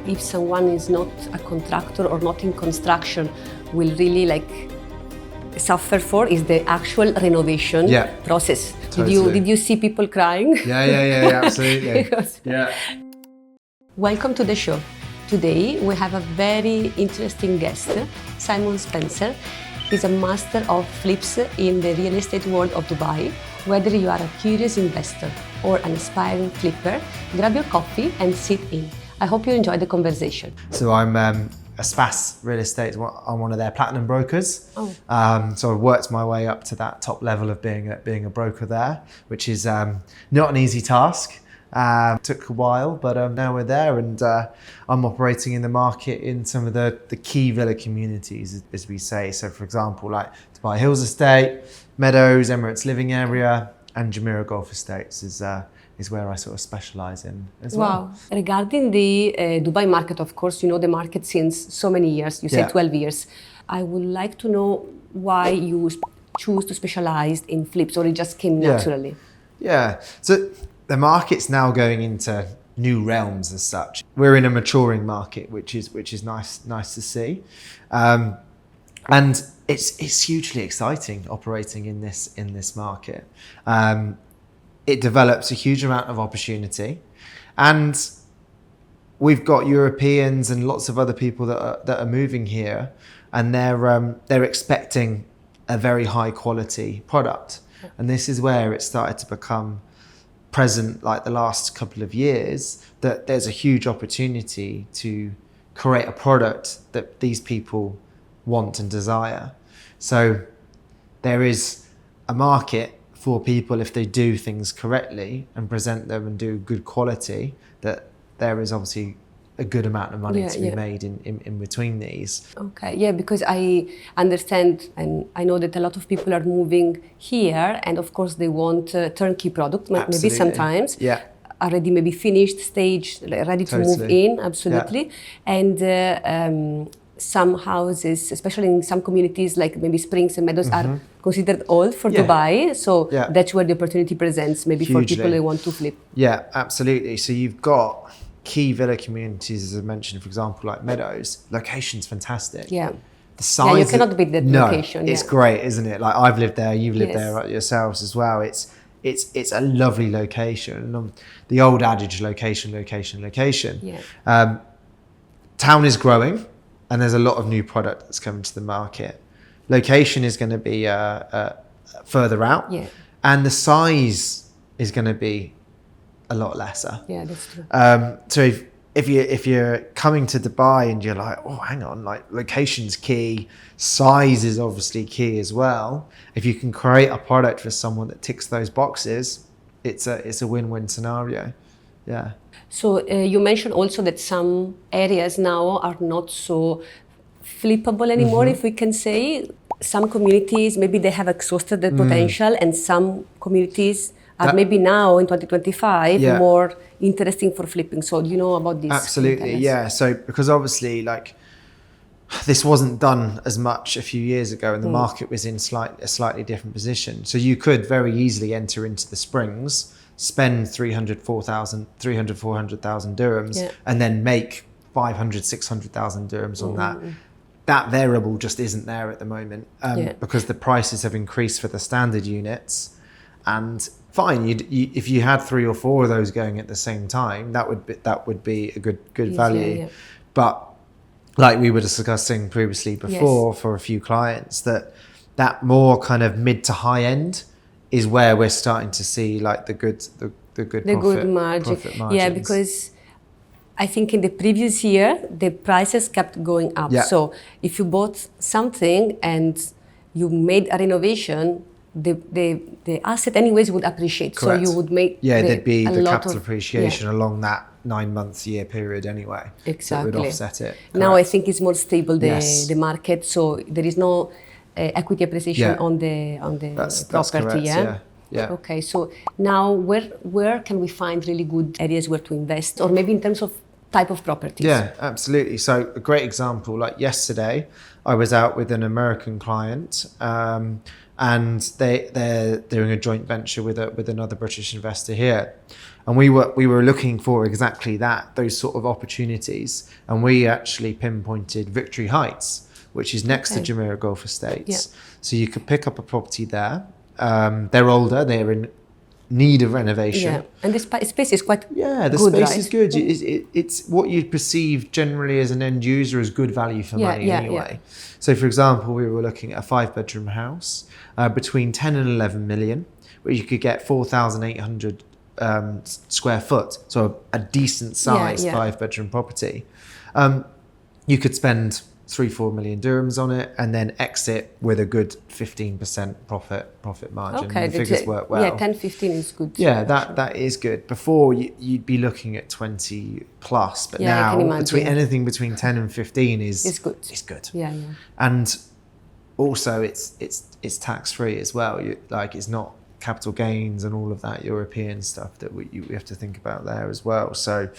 if someone is not a contractor or not in construction will really suffer for is the actual renovation process. Totally. Did you see people crying? Yeah, absolutely. Yeah. Welcome to the show. Today we have a very interesting guest, Simon Spencer. He's a master of flips in the real estate world of Dubai. Whether you are a curious investor or an aspiring flipper, grab your coffee and sit in. I hope you enjoy the conversation. So I'm Aspas Real Estate. I'm one of their platinum brokers. So I've worked my way up to that top level of being a broker there, which is not an easy task. Took a while, but now we're there, and I'm operating in the market in some of the key villa communities, as we say. So, for example, like Dubai Hills Estate, Meadows, Emirates Living Area, and Jumeirah Golf Estates is where I sort of specialise in as well. Wow. Regarding the Dubai market, of course, you know the market since so many years. You said 12 years. I would like to know why you choose to specialise in flips, or it just came naturally. Yeah. So the market's now going into new realms as such. We're in a maturing market, which is nice to see, and it's hugely exciting operating in this market. It develops a huge amount of opportunity, and we've got Europeans and lots of other people that are moving here, and they're expecting a very high quality product, and this is where it started to become present, like the last couple of years, that there's a huge opportunity to create a product that these people want and desire. So there is a market for people, if they do things correctly and present them and do good quality, that there is obviously a good amount of money to be made in between these. Okay, yeah, because I understand and I know that a lot of people are moving here, and of course they want a turnkey product, maybe sometimes. Already maybe finished stage, ready to move in, absolutely. And some houses, especially in some communities like maybe Springs and Meadows, are considered old for Dubai. So that's where the opportunity presents, maybe hugely. For people who want to flip. Yeah, absolutely. So you've got key villa communities, as I mentioned, for example, like Meadows. Location's fantastic. Yeah. The size. Yeah, you cannot beat that location. It's great, isn't it? Like I've lived there, you've lived there yourselves as well. It's a lovely location. The old adage, location. Yeah. Town is growing, and there's a lot of new product that's coming to the market. Location is going to be further out, and the size is going to be a lot lesser. Yeah, that's true. So if you're coming to Dubai and you're like, oh, hang on, like location's key, size is obviously key as well. If you can create a product for someone that ticks those boxes, it's a win-win scenario. Yeah. So you mentioned also that some areas now are not so flippable anymore, if we can say. Some communities, maybe they have exhausted their potential, and some communities are maybe now in 2025 more interesting for flipping. So do you know about this? Absolutely, yeah. So because obviously like this wasn't done as much a few years ago, and the market was in a slightly different position. So you could very easily enter into the Springs, spend 400,000 dirhams, and then make 500, 600,000 dirhams on that. That variable just isn't there at the moment because the prices have increased for the standard units. And fine, if you had 3 or 4 of those going at the same time, that would be a good value. Yeah. But like we were discussing previously before, for a few clients, that more kind of mid to high end is where we're starting to see like the good profit margins. Yeah, because I think in the previous year the prices kept going up. Yeah. So if you bought something and you made a renovation, the asset anyways would appreciate. Correct. So you would make there'd be the capital appreciation along that 9 year period anyway. Exactly. That would offset it. Correct. Now I think it's more stable the market, so there is no equity appreciation on the that's property. Correct, yeah. Okay, so now where can we find really good areas where to invest, or maybe in terms of type of properties? Yeah, absolutely. So a great example, like yesterday, I was out with an American client, and they're doing a joint venture with another British investor here. And we were looking for exactly that, those sort of opportunities. And we actually pinpointed Victory Heights, which is next to Jumeirah Golf Estates. Yeah. So you could pick up a property there. They're older, they're in need of renovation. Yeah, and the space is quite the good, space right? is good. It's what you'd perceive generally as an end user as good value for money anyway. Yeah. So for example, we were looking at a 5-bedroom house between 10 and 11 million, where you could get 4,800 square foot, so a decent size 5-bedroom property. You could spend 3-4 million dirhams on it and then exit with a good 15% profit margin. Okay, the figures work well. Yeah, 10-15 is good. Yeah, that is good. Before you'd be looking at 20 plus, but now anything between 10 and 15 is good. It's good. Yeah. And also it's tax free as well. It's not capital gains and all of that European stuff that we have to think about there as well. So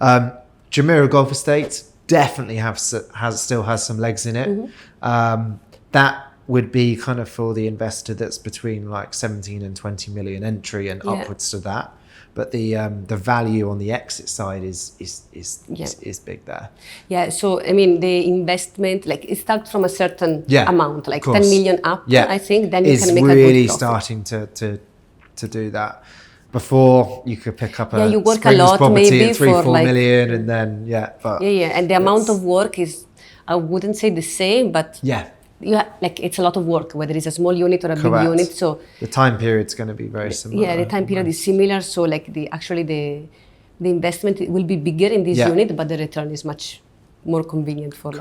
Jumeirah Golf Estates definitely still has some legs in it. Mm-hmm. That would be kind of for the investor that's between like 17 and 20 million entry and upwards to that. But the value on the exit side is big there. Yeah, so I mean the investment, like it starts from a certain amount, like 10 million up. Yeah. I think then you can make a good profit. It's really starting to do that. Before you could pick up a you work Springs a lot property maybe at 3-4 million, and then and the amount of work is, I wouldn't say the same, but it's a lot of work, whether it's a small unit or a big unit. So the time period's going to be very similar. Yeah, the time period is similar. So like the investment will be bigger in this unit, but the return is much more convenient for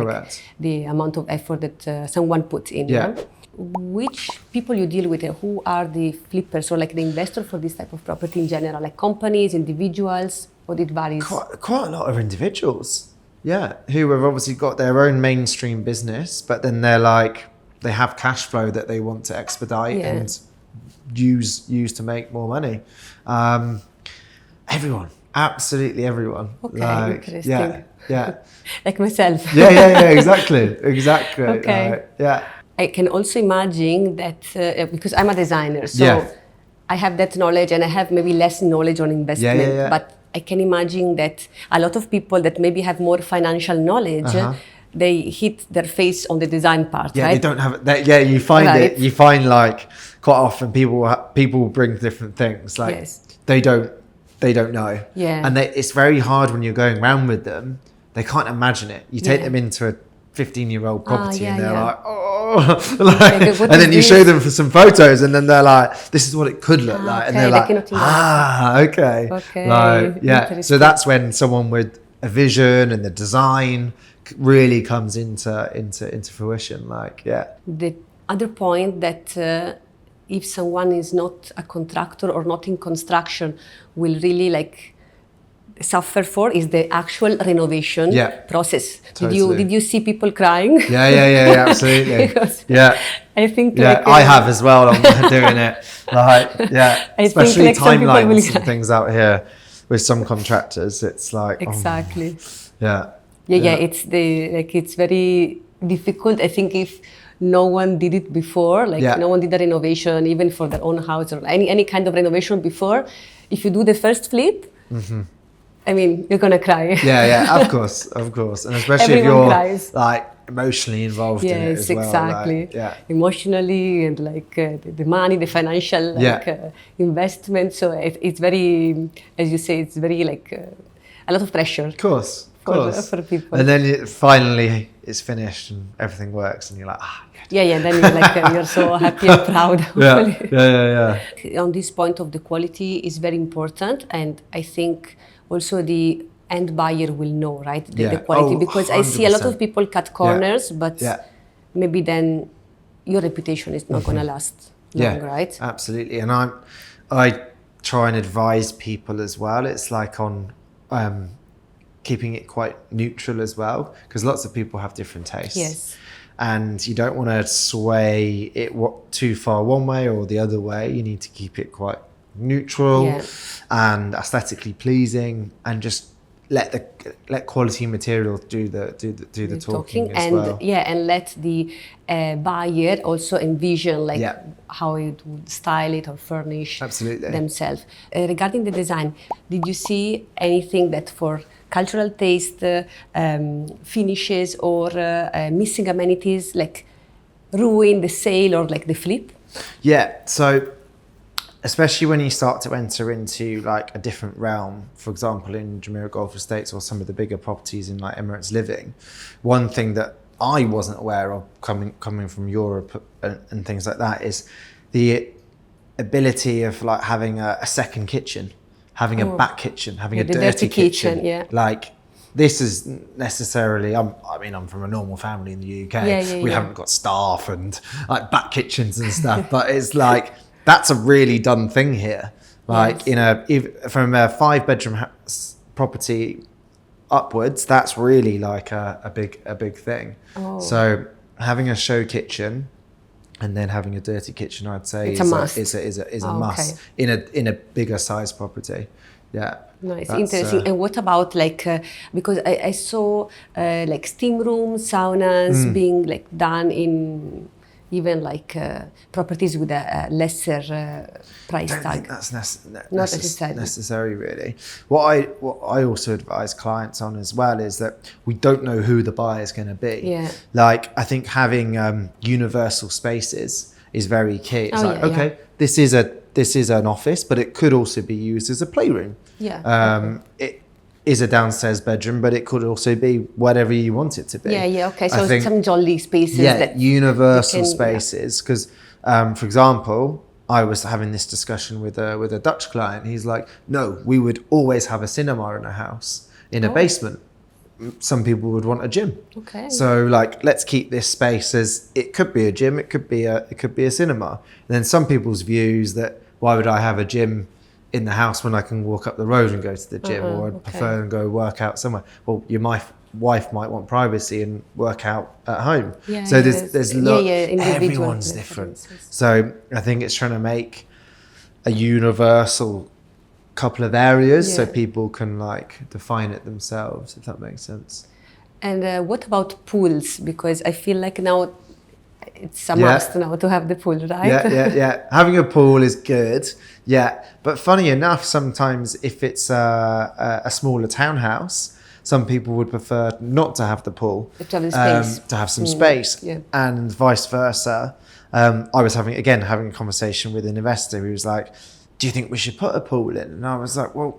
the amount of effort that someone puts in. Yeah. Which people you deal with, who are the flippers or like the investor for this type of property in general, like companies, individuals, or it varies? Quite a lot of individuals, who have obviously got their own mainstream business, but then they have cash flow that they want to expedite and use to make more money. Everyone, absolutely everyone. Okay, interesting. Yeah. Like myself. Exactly. Okay. I can also imagine that because I'm a designer, so I have that knowledge and I have maybe less knowledge on investment, but I can imagine that a lot of people that maybe have more financial knowledge, they hit their face on the design part, right? They don't have that. Yeah, you find it. You find like quite often people bring different things. Like they don't know. Yeah. And it's very hard when you're going around with them. They can't imagine it. You take them into a 15-year-old property and they're like, and then you show them for some photos and then they're like, this is what it could look like. And they're like, okay. So that's when someone with a vision and the design really comes into fruition. The other point that if someone is not a contractor or not in construction will really suffer for is the actual renovation process. Totally. Did you see people crying? Yeah, absolutely. I think I have as well. I'm doing it. Especially timelines and things out here with some contractors. It's like exactly. It's it's very difficult. I think if no one did it before, no one did a renovation even for their own house or any kind of renovation before, if you do the first flip. Mm-hmm. I mean, you're gonna cry. Of course, and especially everyone if you're emotionally involved in it as well. Exactly. Emotionally and the money, the financial investment. So it's very, as you say, it's very a lot of pressure. Of course. For people. And then finally it's finished and everything works, and you're like, good. Then you're so happy and proud. Yeah. On this point of the quality is very important, and I think also the end buyer will know, right? The quality, because 100%. I see a lot of people cut corners, but maybe then your reputation is not going to last long, right? Absolutely. And I try and advise people as well. It's on keeping it quite neutral as well, because lots of people have different tastes. Yes. And you don't want to sway it too far one way or the other way. You need to keep it quite neutral and aesthetically pleasing, and just let quality material do the talking as and well. and let the buyer also envision like how it would style it or furnish themselves. Regarding the design, did you see anything that for cultural taste, finishes or missing amenities like ruin the sale or like the flip? Yeah, so especially when you start to enter into like a different realm, for example, in Jumeirah Golf Estates or some of the bigger properties in like Emirates Living, one thing that I wasn't aware of coming from Europe and things like that is the ability of like having a second kitchen, having a back kitchen, having a dirty kitchen. Like this is necessarily, I'm from a normal family in the UK. We haven't got staff and like back kitchens and stuff, but it's like, that's a really done thing here. Like from a 5-bedroom property upwards, that's really like a big thing. So having a show kitchen and then having a dirty kitchen, I'd say is a must in a bigger size property. Yeah. Nice, interesting. And what about like, because I saw like steam rooms, saunas being like done in even like properties with a lesser price tag. I don't think that's necessary really. What I also advise clients on as well is that we don't know who the buyer is going to be. Yeah. Like I think having universal spaces is very key. It's this is an office, but it could also be used as a playroom. Yeah. It is a downstairs bedroom, but it could also be whatever you want it to be. Okay. So some jolly spaces. That universal spaces. Because, for example, I was having this discussion with a Dutch client. He's like, no, we would always have a cinema in a house, in a basement. Some people would want a gym. Okay. So like, let's keep this space as it could be a gym, it could be a cinema. And then some people's views that why would I have a gym in the house when I can walk up the road and go to the gym, or I'd prefer and go work out somewhere. Well, my wife might want privacy and work out at home. So there's everyone's different. So I think it's trying to make a universal couple of areas so people can like define it themselves, if that makes sense. And what about pools? Because I feel like now it's a must now to have the pool, right? Yeah. Having a pool is good. Yeah. But funny enough, sometimes if it's a smaller townhouse, some people would prefer not to have the pool. To have the space. To have some space. Yeah. And vice versa. I was having a conversation with an investor who was like, do you think we should put a pool in? And I was like, well,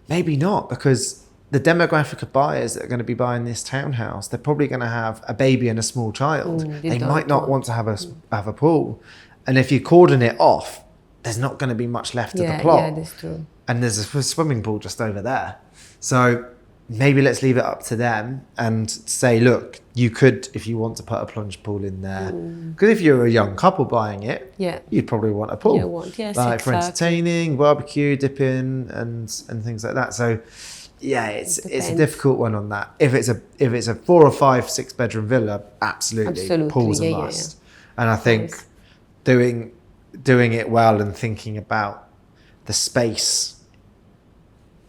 maybe not, because the demographic of buyers that are going to be buying this townhouse, they're probably going to have a baby and a small child. They might not want to have a pool. And if you cordon it off, there's not going to be much left of the plot. Yeah, that's true. And there's a swimming pool just over there. So maybe let's leave it up to them and say, look, you could, if you want to put a plunge pool in there, because if you're a young couple buying it, you'd probably want a pool. Like for entertaining, barbecue, dipping and things like that. So yeah, it's a difficult one on that. If it's a 4 or 5, 6 bedroom villa, absolutely. Pool's a must. And I think doing it well and thinking about the space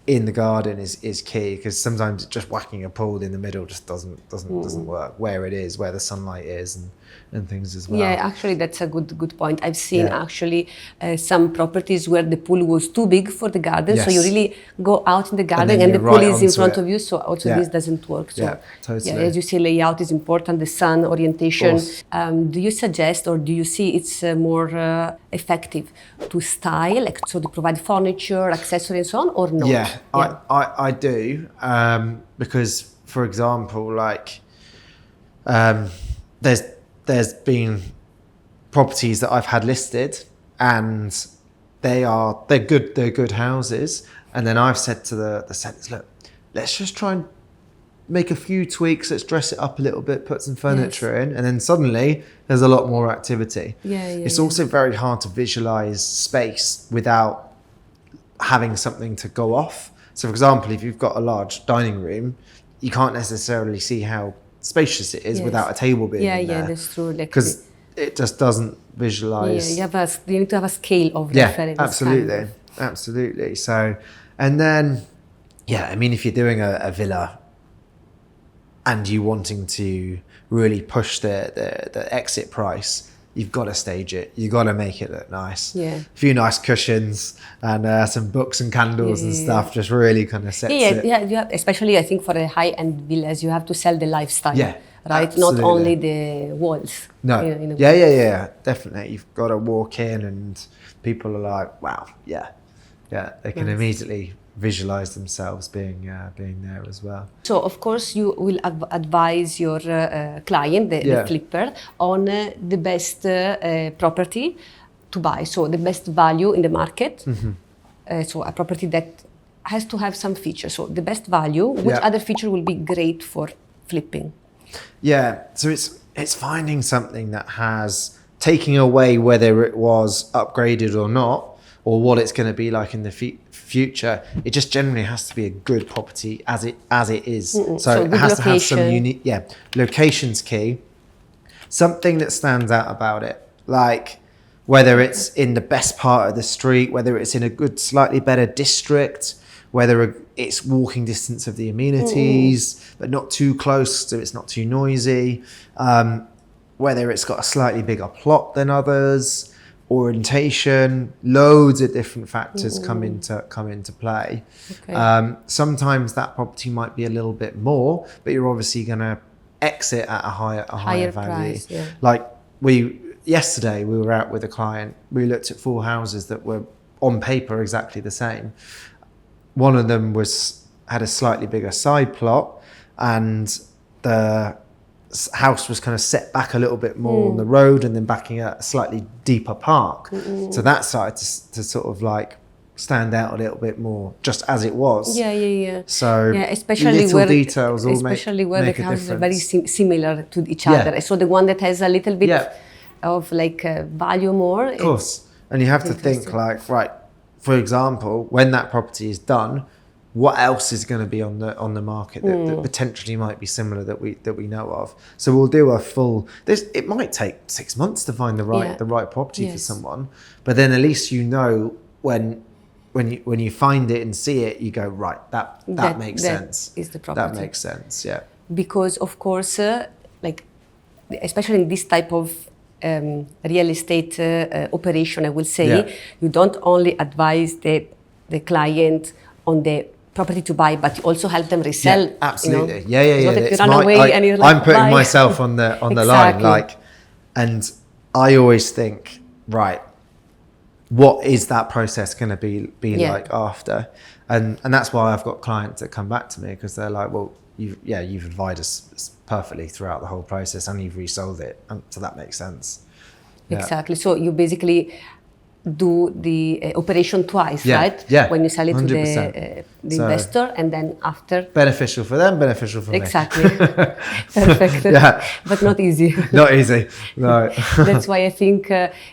in the garden is key, because sometimes just whacking a pool in the middle just doesn't work where it is, where the sunlight is and things as well. Yeah, actually that's a good point. I've seen actually some properties where the pool was too big for the garden, so you really go out in the garden and the pool is in front of you, so also this doesn't work. So totally. As you say, layout is important, the sun orientation. Do you suggest, or do you see it's more effective to style, like so to provide furniture, accessories and so on, or not? I do, because for example, like there's been properties that I've had listed and they're good houses, and then I've said to the sellers, look, let's just try and make a few tweaks, let's dress it up a little bit, put some furniture in, and then suddenly there's a lot more activity. It's also very hard to visualize space without having something to go off. So for example, if you've got a large dining room, you can't necessarily see how spacious it is without a table being in there. That's true. Because it just doesn't visualize. You need to have a scale of reference. Absolutely. So, and then yeah, I mean, if you're doing a villa and you wanting to really push the exit price, you've got to stage it. You've got to make it look nice. Yeah. A few nice cushions and some books and candles and stuff just really kind of sets it. Yeah, you have, especially I think for the high-end villas, you have to sell the lifestyle, right? Absolutely. Not only the walls. No. Yeah. Definitely. You've got to walk in and people are like, wow, yeah. They can immediately visualize themselves being there as well. So of course you will advise your client, the flipper, on the best property to buy. So the best value in the market. So a property that has to have some features. So the best value, which other feature will be great for flipping? Yeah, so it's finding something that has, taking away whether it was upgraded or not, or what it's going to be like in the future. It just generally has to be a good property as it is. So it has to have some unique. Yeah, location's key. Something that stands out about it, like whether it's in the best part of the street, whether it's in a good, slightly better district, whether it's walking distance of the amenities, but not too close, so it's not too noisy. Whether it's got a slightly bigger plot than others. Orientation, loads of different factors come into play. Okay. Sometimes that property might be a little bit more, but you're obviously going to exit at a higher value. Price, yeah. Like yesterday we were out with a client. We looked at 4 houses that were on paper exactly the same. One of them had a slightly bigger side plot, and the house was kind of set back a little bit more on the road and then backing a slightly deeper park. So that started to sort of like stand out a little bit more just as it was. Yeah. So especially little details all especially where make the a houses are difference. very similar to each other. So the one that has a little bit of like value more. Of course. And you have to think like, right, for example, when that property is done, what else is going to be on the market that potentially might be similar that we know of? So we'll do a full. It might take 6 months to find the right property for someone, but then at least you know when you find it and see it, you go, right, that makes sense. Is the property. That makes sense, yeah. Because of course, like especially in this type of real estate operation, I will say, you don't only advise the client on the property to buy, but you also help them resell. Yeah, absolutely. You know? It's you run away and you're like, I'm putting buy. myself on the line, like, and I always think, right, what is that process going to be like after? And that's why I've got clients that come back to me, because they're like, well, you've advised us perfectly throughout the whole process and you've resold it, and so that makes sense. Exactly. So you basically do the operation twice, right? Yeah. When you sell it 100%. To the investor, and then after. Beneficial for them, beneficial for me. Exactly. Perfect. But not easy. Not easy. No. That's why I think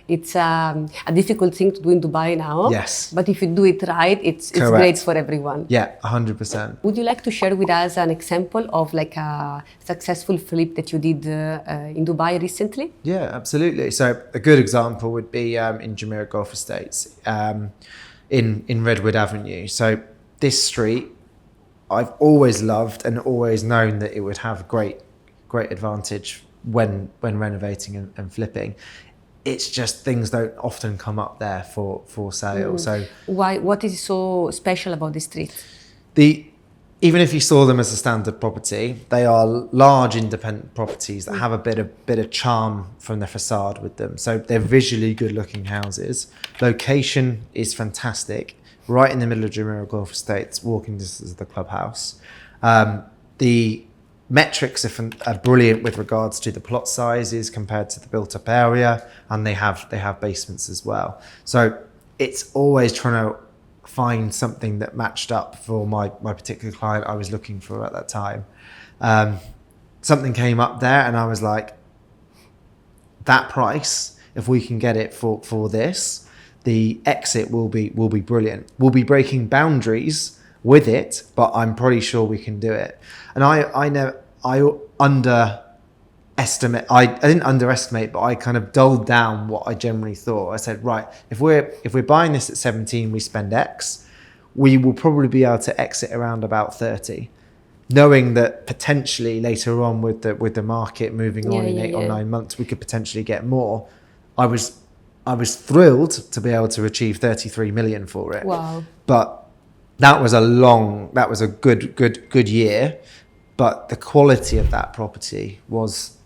it's a difficult thing to do in Dubai now. Yes. But if you do it right, it's great for everyone. Yeah, 100%. Would you like to share with us an example of like a successful flip that you did in Dubai recently? Yeah, absolutely. So a good example would be in Jumeirah Golf Estates in Redwood Avenue. So this street, I've always loved and always known that it would have great advantage when renovating and flipping. It's just things don't often come up there for sale. So why? What is so special about this street? Even if you saw them as a standard property, they are large independent properties that have a bit of charm from the facade with them. So they're visually good looking houses. Location is fantastic, right in the middle of Jumeirah Golf Estates, walking distance of the clubhouse. The metrics are brilliant with regards to the plot sizes compared to the built up area, and they have basements as well. So it's always trying to find something that matched up for my particular client I was looking for at that time. Something came up there and I was like, that price, if we can get it for this, the exit will be brilliant. We'll be breaking boundaries with it, but I'm pretty sure we can do it. And I didn't underestimate, but I kind of dulled down what I generally thought. I said, right, if we're buying this at 17, we spend X. we will probably be able to exit around about 30. Knowing that potentially later on with the market moving on in 8 or 9 months, we could potentially get more. I was thrilled to be able to achieve 33 million for it. Wow. But that was a good year. But the quality of that property was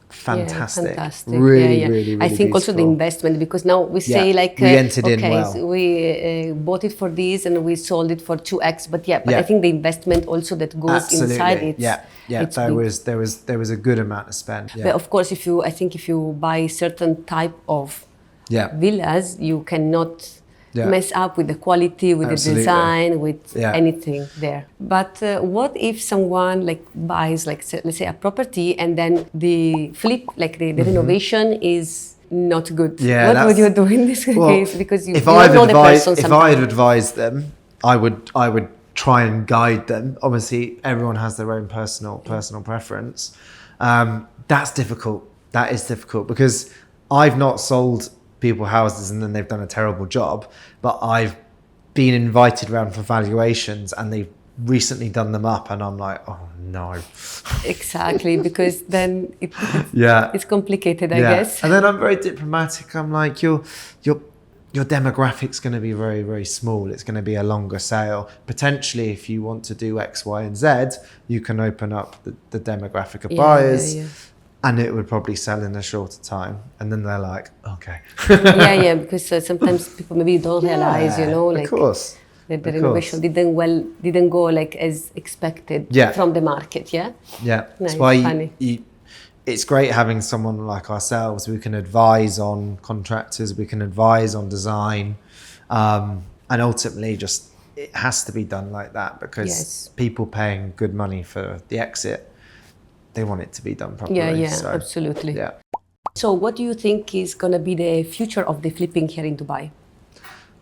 fantastic. Yeah, fantastic. Really, really I think beautiful. Also the investment, because now we say like we entered in well. So we bought it for this and we sold it for 2x, but I think the investment also that goes inside it. There was a good amount to spend. But of course, if you buy certain type of villas, you cannot mess up with the quality, with the design, with anything there. But what if someone like buys, like let's say a property, and then the flip, like the renovation is not good? What would you do in this case? Because you don't know the person. If I had advised them, I would try and guide them. Obviously, everyone has their own personal preference. That's difficult. That is difficult because I've not sold people houses and then they've done a terrible job, but I've been invited around for valuations and they've recently done them up and I'm like, oh no. Exactly, because then it's complicated, I guess. And then I'm very diplomatic. I'm like, your demographic's going to be very, very small. It's going to be a longer sale. Potentially, if you want to do X, Y, and Z, you can open up the demographic of buyers. And it would probably sell in a shorter time. And then they're like, okay. Because sometimes people maybe don't realize, like, of course. That the renovation didn't go like as expected from the market, Yeah. That's why it's great having someone like ourselves. We can advise on contractors, we can advise on design. And ultimately just, it has to be done like that because people paying good money for the exit, they want it to be done properly. Absolutely. So what do you think is going to be the future of the flipping here in Dubai?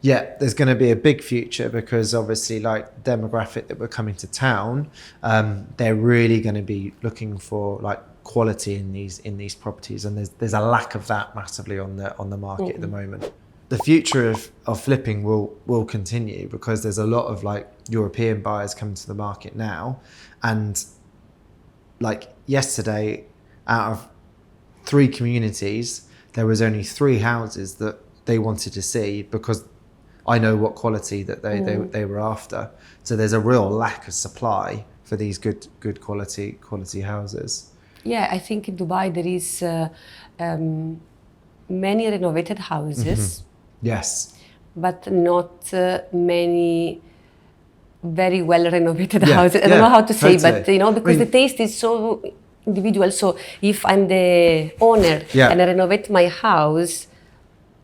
Yeah, there's going to be a big future because obviously like demographic that we're coming to town, they're really going to be looking for like quality in these properties, and there's a lack of that massively on the market at the moment. The future of flipping will continue because there's a lot of like European buyers coming to the market now, and like yesterday, out of 3 communities, there was only 3 houses that they wanted to see because I know what quality that they were after. So there's a real lack of supply for these good quality houses. Yeah, I think in Dubai there is many renovated houses. Yes. But not many very well renovated houses. I don't know how to say, but because the taste is so individual. So if I'm the owner and I renovate my house,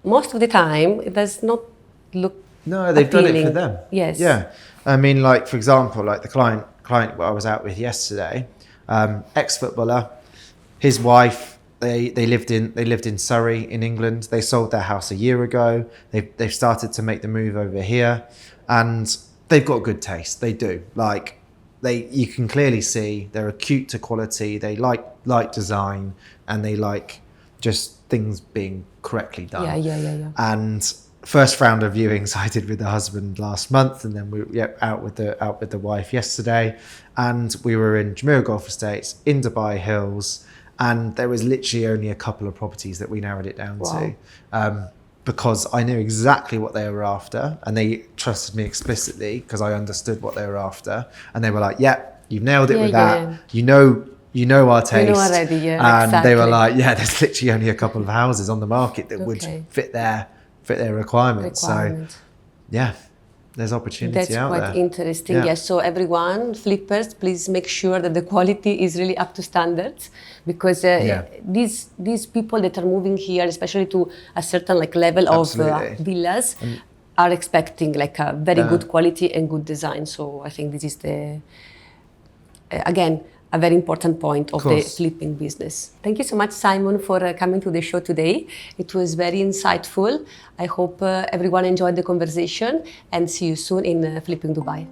most of the time it does not look they've appealing. done it for them. Yes. Yeah. I mean, like for example, like the client I was out with yesterday, ex-footballer, his wife. They lived in Surrey in England. They sold their house a year ago. They've started to make the move over here, and they've got good taste. They do. Like you can clearly see they're acute to quality. They like design, and they like just things being correctly done. Yeah. And first round of viewings I did with the husband last month, and then we were out with the wife yesterday, and we were in Jumeirah Golf Estates in Dubai Hills. And there was literally only a couple of properties that we narrowed it down to because I knew exactly what they were after, and they trusted me explicitly because I understood what they were after, and they were like, "Yeah, you've nailed it with that. Yeah. You know our taste." You know already, and they were like, "Yeah, there's literally only a couple of houses on the market that would fit their requirements." So, yeah. There's opportunity out there. That's quite interesting. Yes. So everyone, flippers, please make sure that the quality is really up to standards, because these people that are moving here, especially to a certain like level of villas, are expecting like a very good quality and good design. So I think this is again a very important point of the flipping business. Thank you so much, Simon, for coming to the show today. It was very insightful. I hope everyone enjoyed the conversation, and see you soon in Flipping Dubai.